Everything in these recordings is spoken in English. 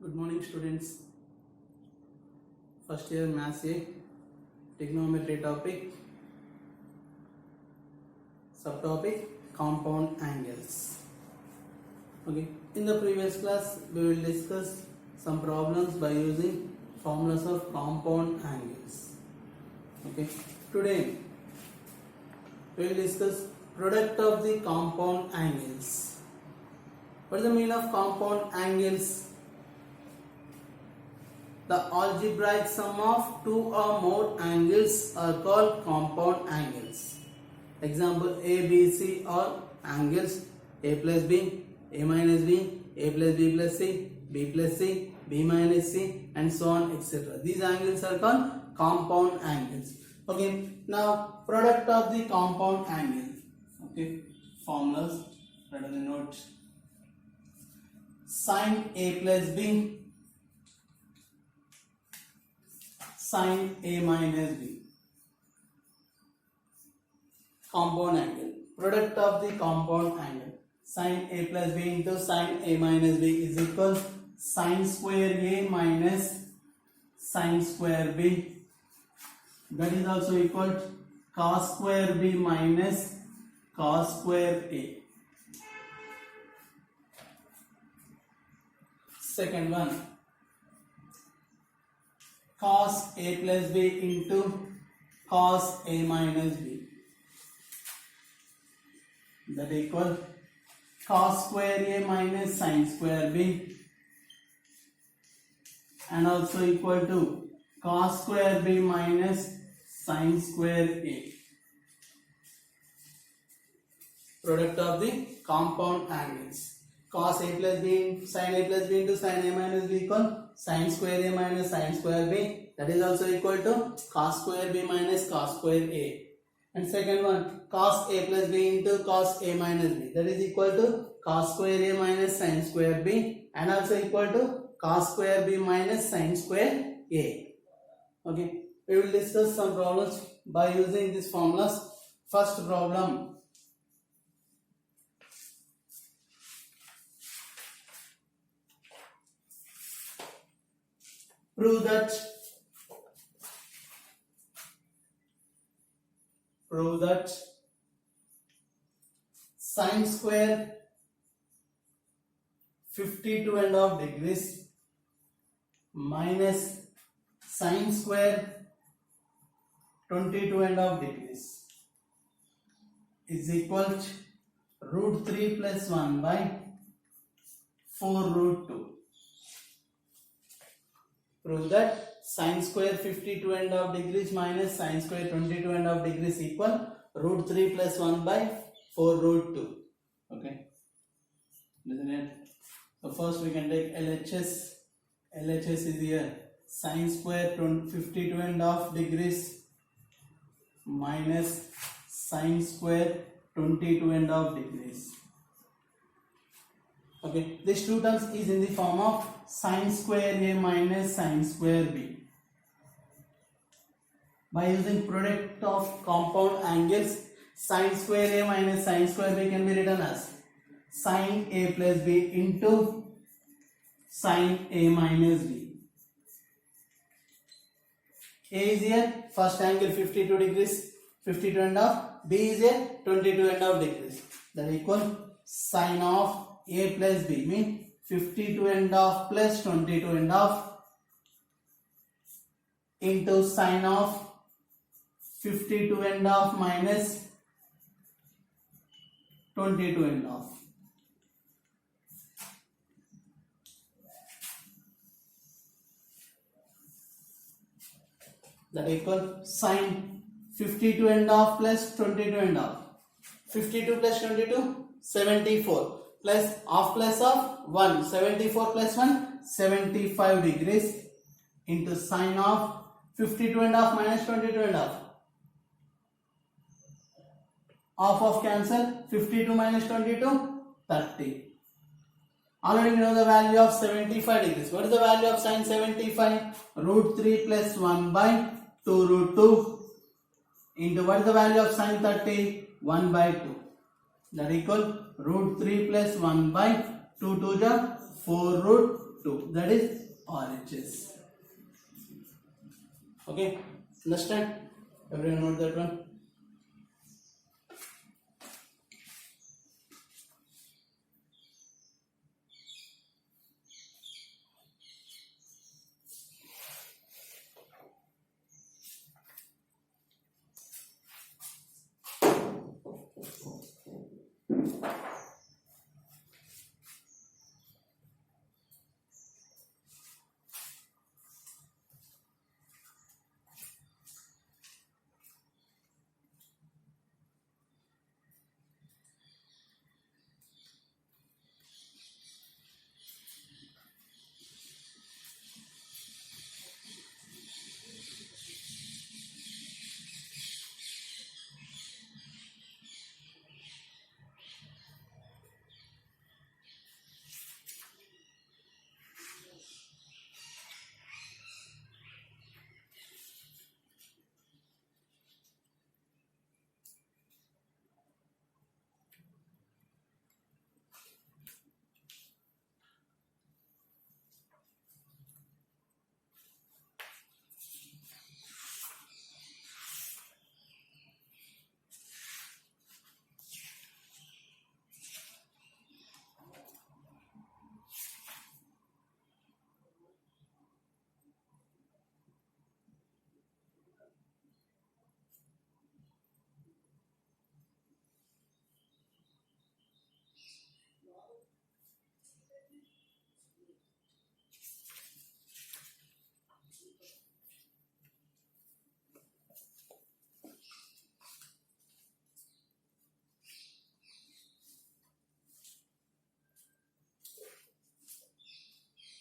Good morning, students. First year Maths A, trigonometry topic, subtopic compound angles. Okay. In the previous class, we will discuss some problems by using formulas of compound angles. Okay. Today, we will discuss product of the compound angles. What is the meaning of compound angles? The algebraic sum of two or more angles are called compound angles. Example, A, B, C are angles A plus B, A minus B, A plus B plus C, B plus C, B minus C, and so on, etc. These angles are called compound angles. Okay, now product of the compound angle. Okay, formulas, write on the note. Sin A plus B, sin A minus B. Compound angle. Product of the compound angle. Sin A plus B into sin A minus B is equal sin square A minus sin square B. That is also equal to cos square B minus cos square A. Second one, cos A plus B into cos A minus B. That equal cos square A minus sin square B, and also equal to cos square B minus sin square A. Product of the compound angles. Cos A plus B, sin A plus B into sin A minus B equal sin square A minus sin square B. That is also equal to cos square B minus cos square A. And second one, cos A plus B into cos A minus B. That is equal to cos square A minus sin square B, and also equal to cos square B minus sin square A. Okay, we will discuss some problems by using these formulas. First problem. Prove that sin square 52.5 degrees minus sin square 22.5 degrees is equal to root 3 plus 1 by 4 root 2. Prove that sin square 52.5 degrees minus sin square 22.5 degrees equal root 3 plus 1 by 4 root 2. Okay. Isn't it? So first we can take LHS. LHS is here. Sin square 52.5 degrees minus sin square 22.5 degrees. Okay, this two terms is in the form of sin square A minus sin square B. By using product of compound angles, sin square A minus sin square B can be written as sin A plus B into sin A minus B. A is here, first angle 52 degrees, 52.5. B is here, 22.5 degrees. That equal sin of A plus B means 52.5 plus 22.5 into sin of 52.5 minus 22.5. That equal sin 52.5 plus 22.5. 52 plus 22, 74. Plus of 1, 74 plus 1, 75 degrees into sin of 52.5 minus 22.5. Half of cancel, 52 minus 22, 30. Already we know the value of 75 degrees. What is the value of sin 75? Root 3 plus 1 by 2 root 2 into what is the value of sin 30? 1 by 2. That equal root 3 plus 1 by 2 to the 4 root 2. That is RHS. Okay, understand? Everyone note that one?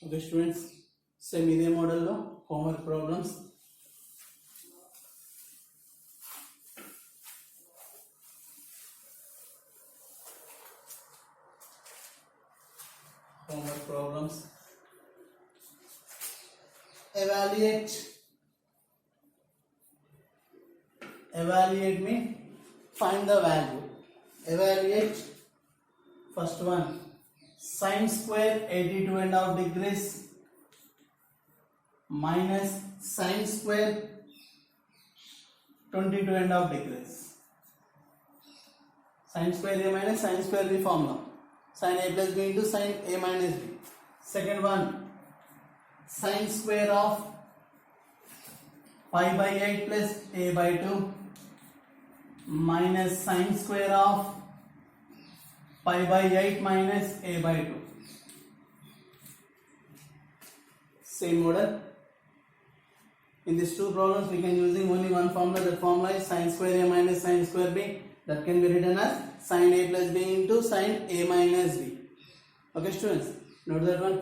Okay students, same ఇదే మోడల్లో homework problems. Evaluate mean find the value. Evaluate first one, sine square 82.5 degrees minus sine square 22.5 degrees. Sine square a minus sine square b formula. Sin a plus b into sin a minus b. Second one, sine square of pi by 8 plus a by 2 minus sine square of pi by 8 minus a by 2. Same model. In these two problems we can using only one formula. That formula is sin square a minus sin square b. That can be written as sin a plus b into sin a minus b. Okay students, note that one.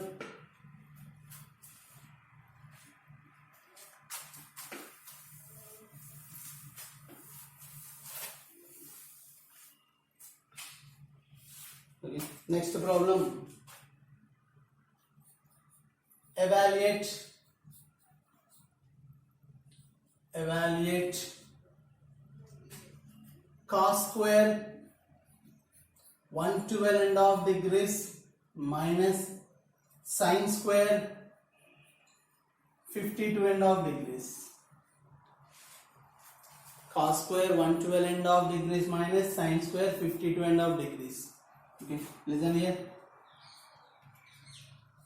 Okay. Next problem. Evaluate cos square 112.5 degrees minus sin square 52.5 degrees. Cos square 112.5 degrees minus sin square 52.5 degrees. Okay, listen here.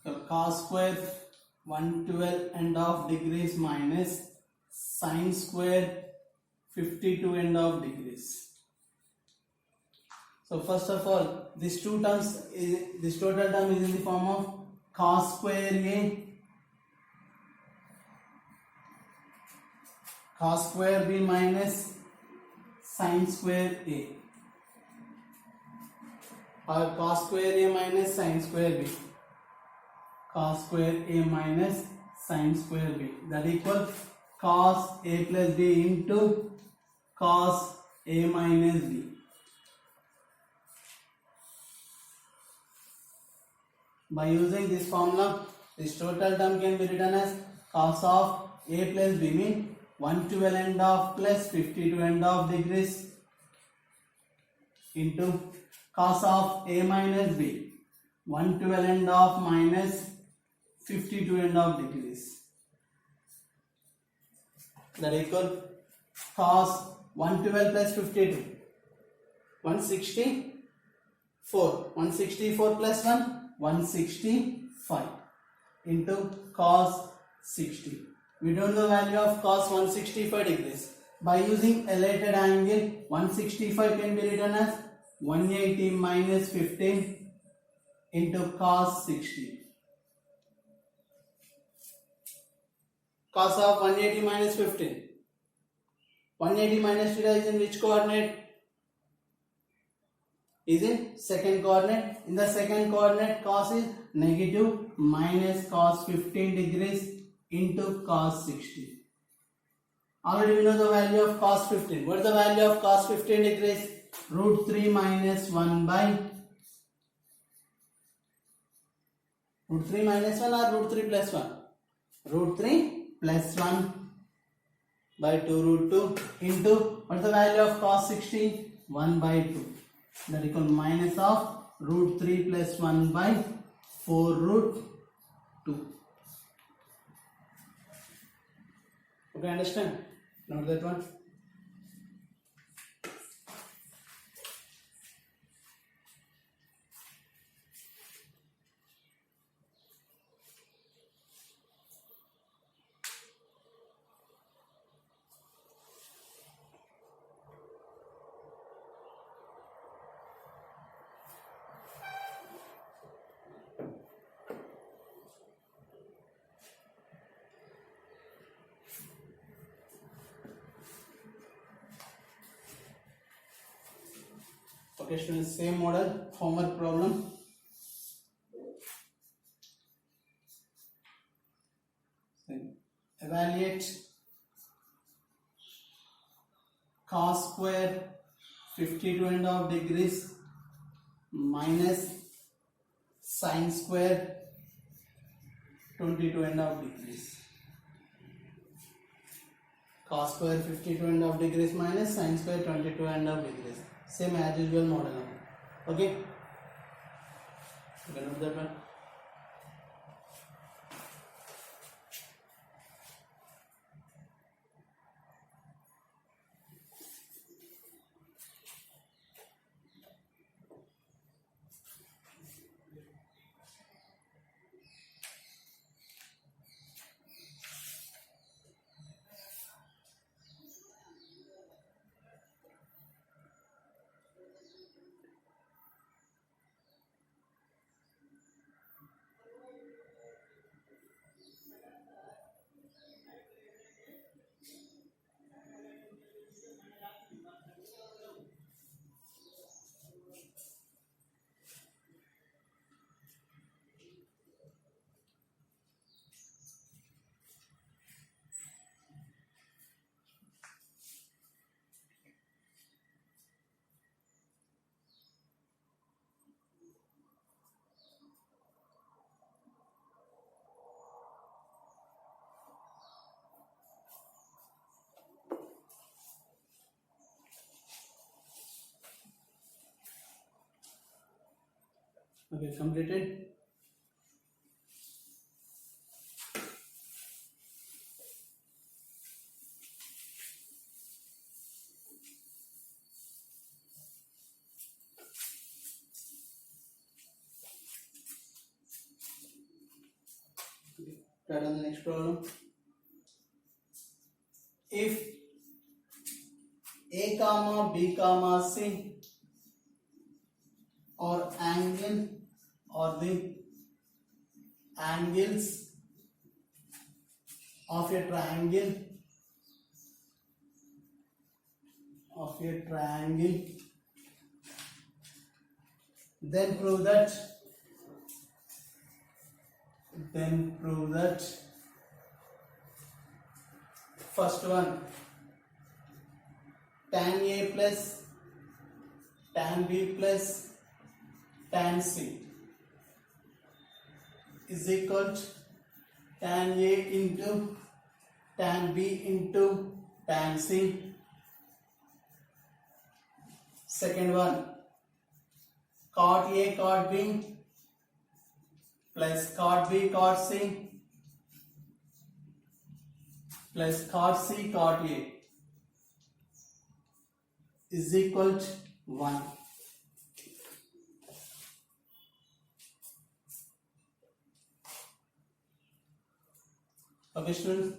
So cos square 112.5 degrees minus sin square 52.5 degrees. So first of all, this total term is in the form of cos square a, cos square b minus sin square a, or cos square a minus sin square b, cos square a minus sin square b, that equals cos a plus b into cos a minus b. By using this formula, this total term can be written as cos of a plus b mean 112.5 plus 52.5 degrees into cos of a minus b 112.5 minus 52 and half degrees. That equal cos 112 plus 52, 164. 164 plus 1, 165 into cos 60. We don't know the value of cos 165 degrees. By using elated angle, 165 can be written as 180 minus 15 into cos 60. Cos of 180 minus 15. 180 minus theta is in which coordinate? Is in second coordinate. In the second coordinate, cos is negative minus cos 15 degrees into cos 60. Already we know the value of cos 15. What is the value of cos 15 degrees? Root 3 minus 1 by root 3 minus 1 or root 3 plus 1? Root 3 plus 1 by 2 root 2 into what is the value of cos 60? 1 by 2. That equal minus of root 3 plus 1 by 4 root 2. Okay, understand? Note that one. Okay, students, same model, homework problem. Evaluate cos square 52 and half degrees minus sin square 22 and half degrees. Cos square 52 and half degrees minus sin square 22 and half degrees. Same as usual model. Okay. You can note that one. Okay, completed. Start on the next problem. If A comma B comma C or angle or the angles of a triangle then prove that first one, tan A plus tan B plus tan C is equal to tan A into tan B into tan C. Second one, cot A cot B plus cot B cot C plus cot C cot A is equal to 1. Okay, students.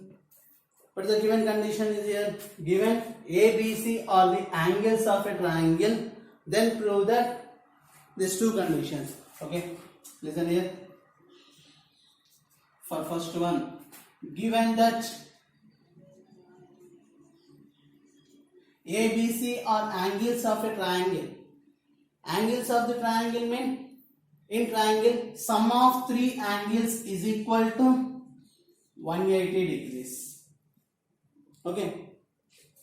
But the given condition is here. Given A, B, C are the angles of a triangle, then prove that these two conditions. Okay, listen here. For first one, given that A, B, C are angles of a triangle. Angles of the triangle mean in triangle sum of three angles is equal to 180 degrees. Okay.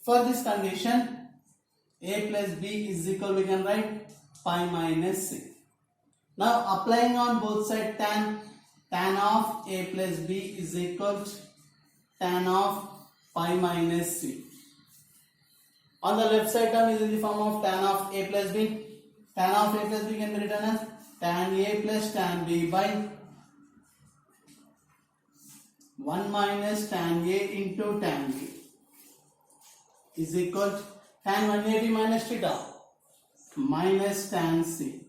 For this condition, A plus B is equal, we can write pi minus C. Now applying on both sides, tan of A plus B is equal to tan of pi minus C. On the left side term is in the form of tan of A plus B. Tan of A plus B can be written as tan A plus tan B by 1 minus tan A into tan B is equal to tan 180 minus theta minus tan C.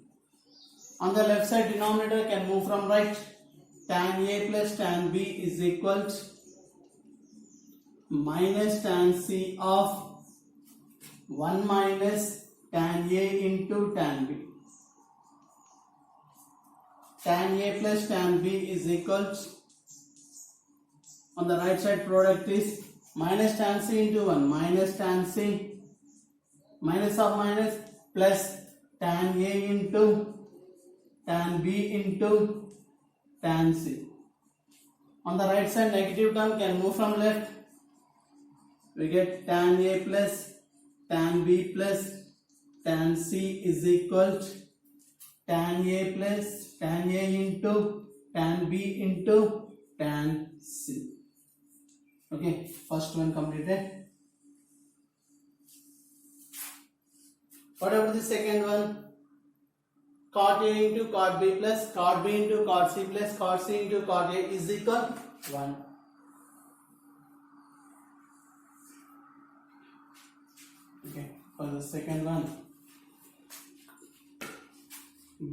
On the left side denominator can move from right. Tan A plus tan B is equal to minus tan C of 1 minus tan A into tan B. Tan A plus tan B is equal to, on the right side product is minus tan C into 1 minus tan C minus of minus plus tan A into tan B into tan C. On the right side negative term can move from left. We get tan A plus tan B plus tan C is equal to tan A plus tan A into tan B into tan C. Okay, first one completed. What about the second one? Cot A into cot B plus cot B into cot C plus cot C into cot A is equal to 1. Okay, for the second one,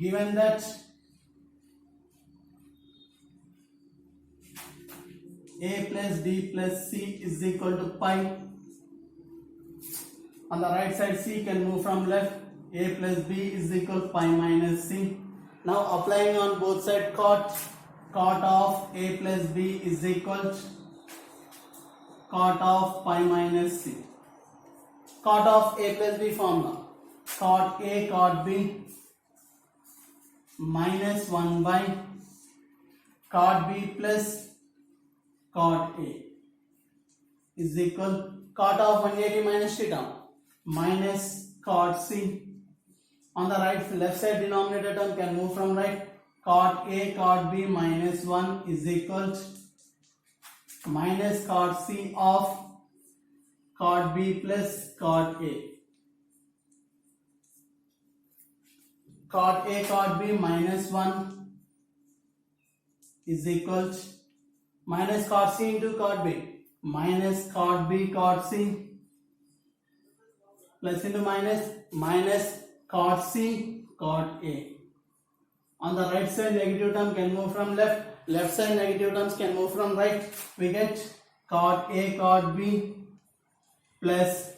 given that A plus B plus C is equal to pi, on the right side C can move from left. A plus B is equal to pi minus C. Now applying on both sides cot of A plus B is equal to cot of pi minus C. Cot of A plus B formula, cot A cot B minus 1 by cot B plus cot A is equal cot of 180 minus theta minus cot C. On the left side denominator term can move from right. Cot A cot B minus 1 is equal to minus cot C of cot B plus cot A. Cot A cot B minus 1 is equal to minus cot C into cot B minus cot B cot C plus into minus cot C cot A. On the right side negative term can move from left. Left side negative terms can move from right. We get cot A cot B plus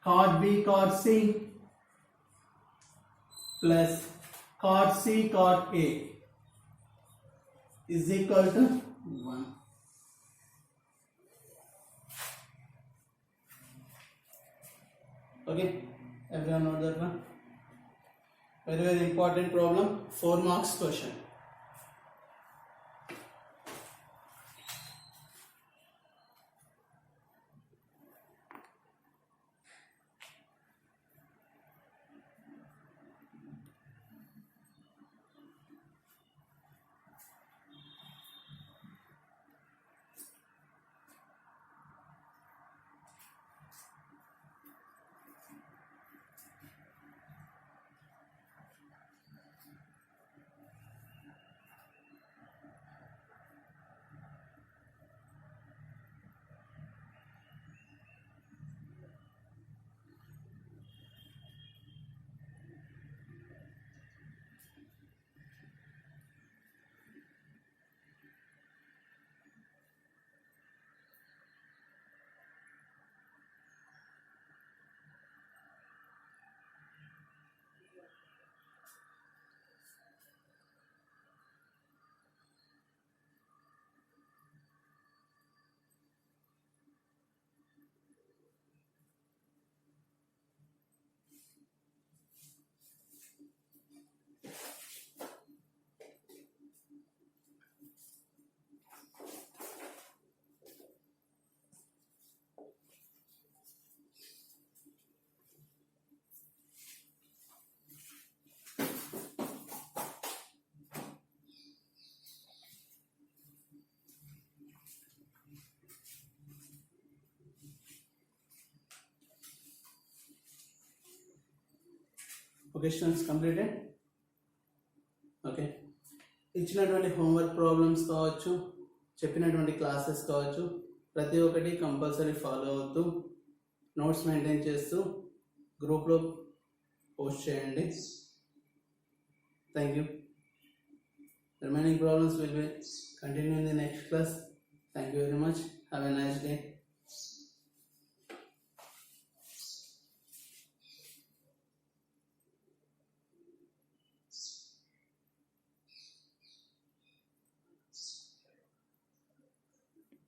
cot B cot C plus cot C cot A is equal to 1. Okay, everyone know that one? Very important problem, 4 marks question. Okay students, completed. Okay, ఇచ్చినటువంటి homework problems కావచ్చు, చెప్పినటువంటి classes కావచ్చు, ప్రతి ఒక్కటి compulsory follow అవుతూ notes maintain చేస్తూ గ్రూప్లో post చేయండి. Thank you. Remaining problems will be continued in the next class. Thank you very much. Have a nice day.